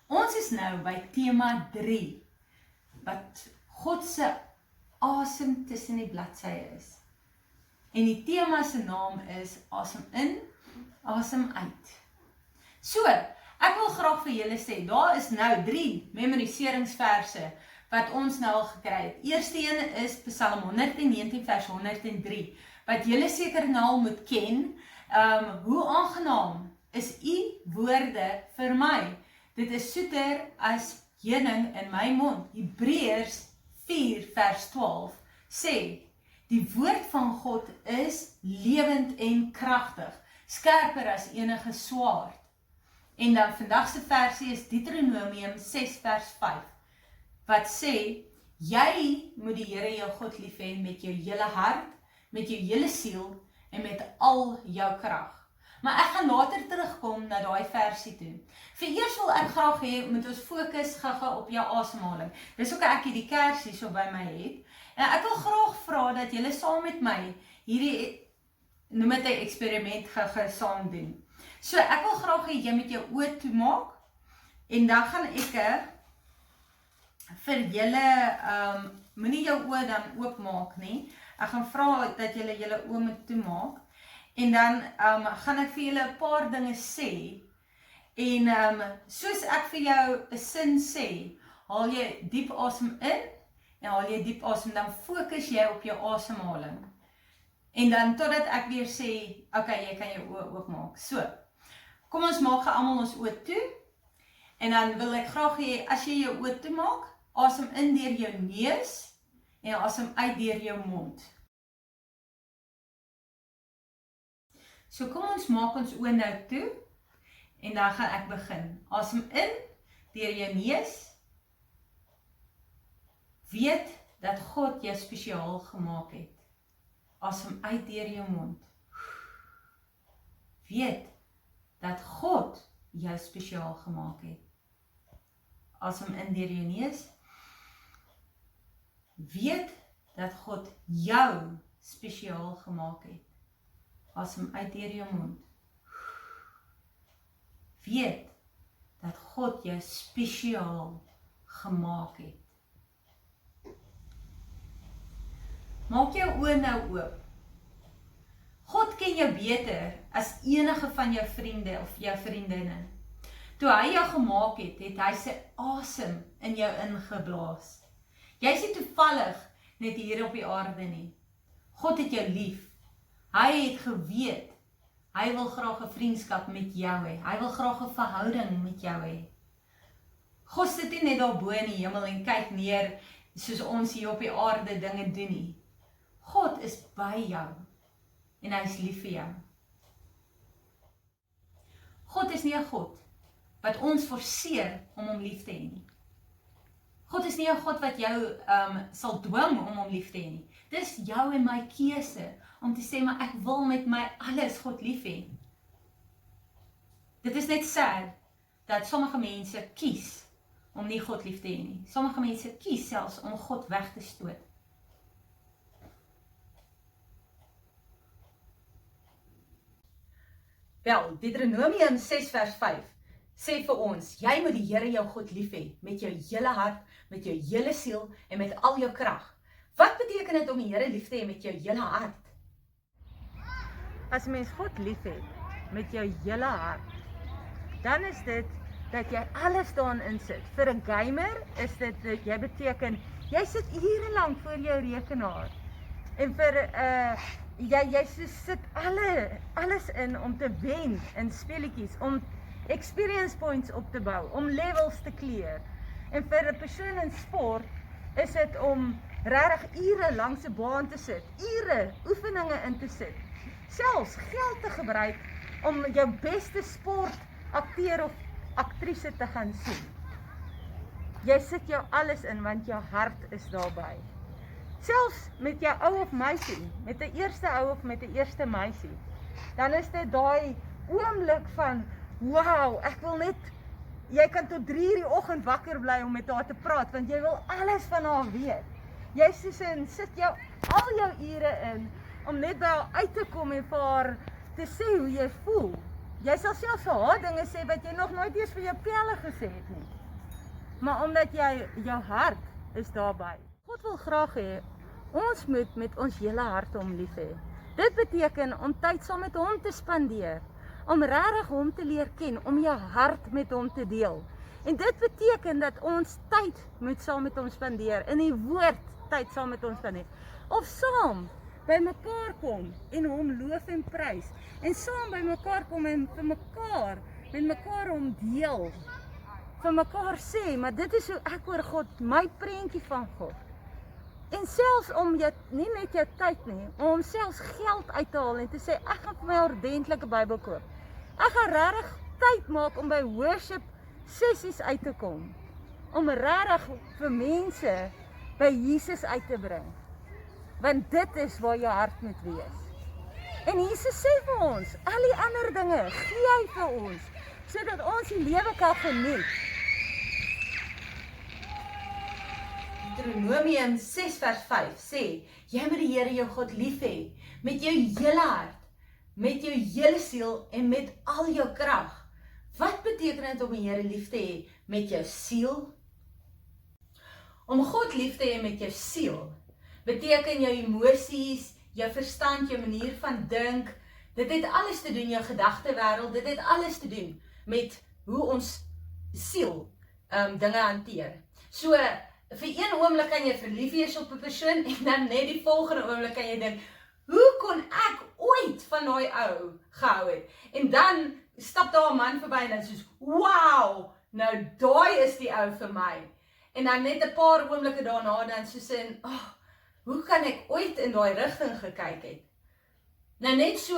Ons is nou by tema 3, wat God se asem tussen die bladsye is. En die tema se naam is asem in, asem uit. So, ek wil graag vir julle sê, daar is nou 3 memoriseringsverse wat ons nou al gekry het. Eerste een is Psalm 119 vers 103, wat julle seker nou al moet ken. Hoe aangenaam is u woorde vir my? Dit is soeter as heuning in my mond. Hebreërs 4 vers 12 sê, die woord van God is lewend en kragtig, skerper as enige swaard. En dan vandag se versie is Deuteronomium 6 vers 5, wat sê, jy moet die Here jou God lief hê met jou hele hart, met jou hele siel en met al jou krag. Maar ek gaan later terugkom na daai versie toe. Vereers wil ek graag hê, moet ons fokus gou op jou asemhaling. Dis ook ek hierdie kersie so by my het. En ek wil graag vra dat julle saam met my hierdie, noem dit 'n eksperiment gou saam doen. So ek wil graag hê jy met jou oë toemaak en dan gaan ek vir julle, moenie jou oë dan oopmaak nie. Ek gaan vra dat julle julle oë moet toemaak. En dan gaan ek vir julle 'n paar dinge sê. En soos ek vir jou 'n sin sê, haal jy diep asem in en haal jy diep asem, dan fokus jy op jou asemhaling. En dan totdat ek weer sê, okay, jy kan jou oë oopmaak. So, kom ons maak almal ons oë toe. En dan wil ek graag hê, as jy jou oë toemaak, asem in deur jou neus en asem uit deur jou mond. So kom ons maak ons oë nou toe en dan gaan ek begin. Asem in deur jou neus. Weet dat God jou spesiaal gemaak het. Asem uit deur jou mond. Weet dat God jou spesiaal gemaak het. Asem in deur jou neus. Weet dat God jou spesiaal gemaak het. Asem uit deur jou mond. Weet dat God jou spesiaal gemaak het. Maak jou oë nou oop. God ken jou beter as enige van jou vriende of jou vriendinne. Toe hy jou gemaak het, het hy sy asem in jou ingeblaas. Jy is nie toevallig net hier op die aarde nie. God het jou lief. Hy het geweet, hy wil graag 'n vriendskap met jou hê. Hy wil graag 'n verhouding met jou hê. God sit nie net daar bo in die hemel en kyk neer soos ons hier op die aarde dinge doen nie. God is by jou en hy is lief vir jou. God is nie 'n God wat ons forceer om hom lief te hê nie. God is nie 'n God wat jou sal dwing om hom lief te hê nie. Dis jou en my keuse om te sê, maar ek wil met my alles God lief hê. Dit is net sad dat sommige mense kies om nie God lief te hê nie. Sommige mense kies selfs om God weg te stoot. Wel, Deuteronomium 6 vers 5 sê vir ons, jy moet die Here jou God lief hê met jou hele hart, met jou hele siel en met al jou krag. Wat beteken dit om die Here lief te hê met jou hele hart? As mens God lief het met jou hele hart, dan is dit dat jy alles daarin insit. Vir 'n gamer is dit dat jy beteken, jy sit ure lank voor jou rekenaar. En vir jy sit alles in om te wen in speletjies, om experience points op te bou, om levels te clear. En vir 'n persoon in sport is dit om regtig ure langs 'n baan te sit, ure oefeninge in te sit. Selfs geld te gebruik om jou beste sportakteur of aktrise te gaan sien. Jy sit jou alles in want jou hart is daarby. Selfs met jou ou of meisie, met 'n eerste ou of met 'n eerste meisie, dan is dit daai oomblik van, wow, ek wil net, jy kan tot 3 uur die oggend wakker bly om met haar te praat, want jy wil alles van haar weet. Jy sit al jou ure in, om net by haar uit te kom en vir haar te sê hoe jy voel. Jy sal selfs vir haar dinge sê wat jy nog nooit eens vir jou pelle gesê het nie. maar omdat jou hart is daarby. God wil graag hê, ons moet met ons hele hart hom lief hê. Dit beteken om tyd saam met hom te spandeer, om regtig hom te leer ken, om jou hart met hom te deel. En dit beteken dat ons tyd moet saam met hom spandeer, in die woord tyd saam met hom spandeer, of saam by mekaar kom en hom loof en prys, en saam by mekaar kom en vir mekaar, met mekaar hom deel, vir mekaar sê, maar dit is hoe ek oor God, my prentjie van God. En selfs om jy, nie net jou tyd nie, om selfs geld uit te haal en te sê, ek gaan vir my ordentlike Bybel koop. Ek gaan regtig tyd maak om by worship sessies uit te kom, om regtig vir mense by Jesus uit te bring. Want dit is waar jou hart moet wees. En Jesus sê vir ons, al die ander dinge gee hy vir ons, sodat ons die lewe kan geniet. Deuteronomium 6 vers 5 sê, jy moet die Here jou God lief hê, met jou hele hart, met jou hele siel en met al jou krag. Wat beteken dit om die Here lief te hê met jou siel? Om God lief te hê met jou siel, beteken jou emosies, jou verstand, jou manier van dink, dit het alles te doen, jou gedagtewêreld, dit het alles te doen met hoe ons siel dinge hanteer. So, vir een oomblik kan jy verlief wees op 'n persoon en dan net die volgende oomblik kan jy dink, hoe kon ek ooit van daai ou gehou het? En dan stap daar 'n man verby en dan soos, wow, nou daai is die ou vir my. En dan net 'n paar oomblikke daarna dan soos in, hoe kan ek ooit in daai rigting gekyk het? Nou net so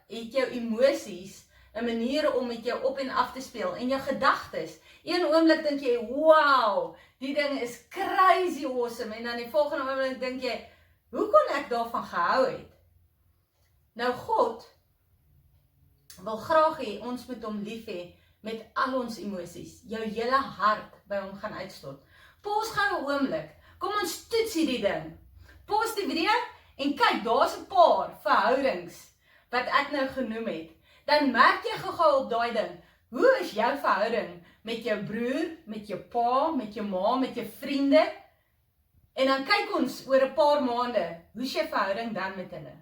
het jou emosies 'n manier om met jou op en af te speel en jou gedagtes. Een oomblik dink jy, wow, die ding is crazy awesome, en dan die volgende oomblik dink jy, hoe kon ek daarvan gehou het? Nou God wil graag hê, ons moet hom lief hê met al ons emosies, jou hele hart by hom gaan uitstort. Pause gou 'n oomblik, kom ons toets hierdie ding. Pause die video en kyk, daar's 'n paar verhoudings wat ek nou genoem het. Dan merk jy gou op daai ding, hoe is jou verhouding met jou broer, met jou pa, met jou ma, met jou vriende? En dan kyk ons oor 'n paar maande, hoe is jou verhouding dan met hulle?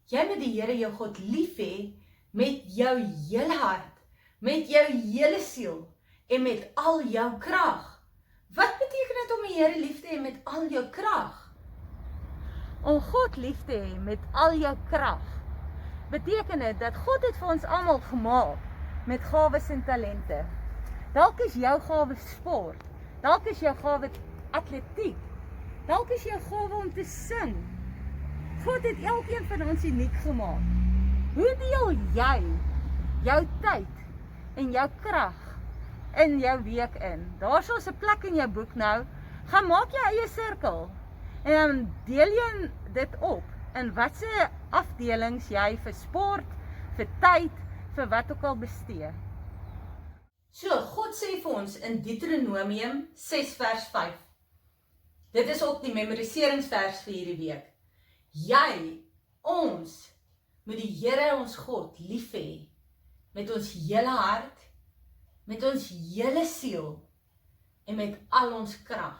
Jy moet die Here jou God lief hê met jou hele hart, met jou hele siel en met al jou krag. Wat beteken dit om die Here lief te hê met al jou krag? Om God lief te hê met al jou krag, beteken dit dat God het vir ons almal gemaak met gawes en talente. Dalk is jou gawe sport, dalk is jou gawe atletiek, dalk is jou gawe om te sing. God het elkeen van ons uniek gemaak. Hoe deel jy jou tyd en jou krag in jou week in? Daar's 'n plek in jou boek nou, gaan maak jou eie sirkel en dan deel jy dit op in watse afdelings jy vir sport, vir tyd, vir wat ook al bestee. So, God sê vir ons in Deuteronomium 6 vers 5. Dit is ook die memoriseringsvers vir hierdie week. Jy, ons, moet die Here ons God lief hê met ons hele hart, met ons hele siel en met al ons krag.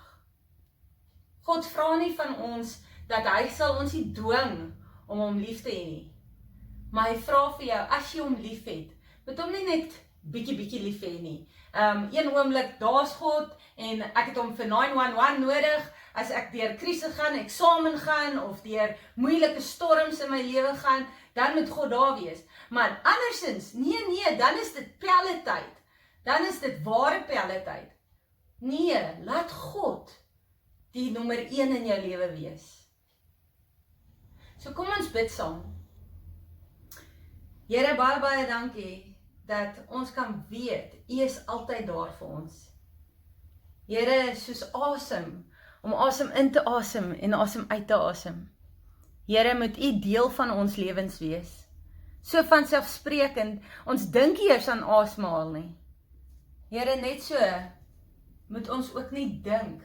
God vra nie van ons dat hy sal ons nie dwing om hom lief te hê nie. Maar hy vra vir jou, as jy hom lief het, moet hom nie net bietjie lief hê nie. Een oomblik, daar's God en ek het hom vir 911 nodig, as ek deur krisis gaan, eksamen gaan, of deur moeilike storms in my lewe gaan, dan moet God daar wees. Maar andersins, nee, dan is dit pelletyd. Dan is dit ware pelletyd. Nee, laat God die nommer 1 in jou lewe wees. So kom ons bid saam. Here, baie dankie dat ons kan weet, U is altyd daar vir ons. Here, soos asem, om asem in te asem en asem uit te asem. Here, moet U deel van ons lewens wees. So vanselfsprekend, ons dink nie eers aan asemhaal nie. Here, net so, moet ons ook nie dink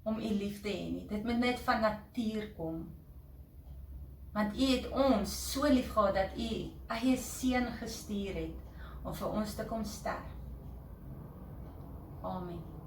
om U lief te hê nie. Dit moet net van natuur kom. Want U het ons so lief gehad dat U eie seun gestuur het om vir ons te kom sterf. Amen.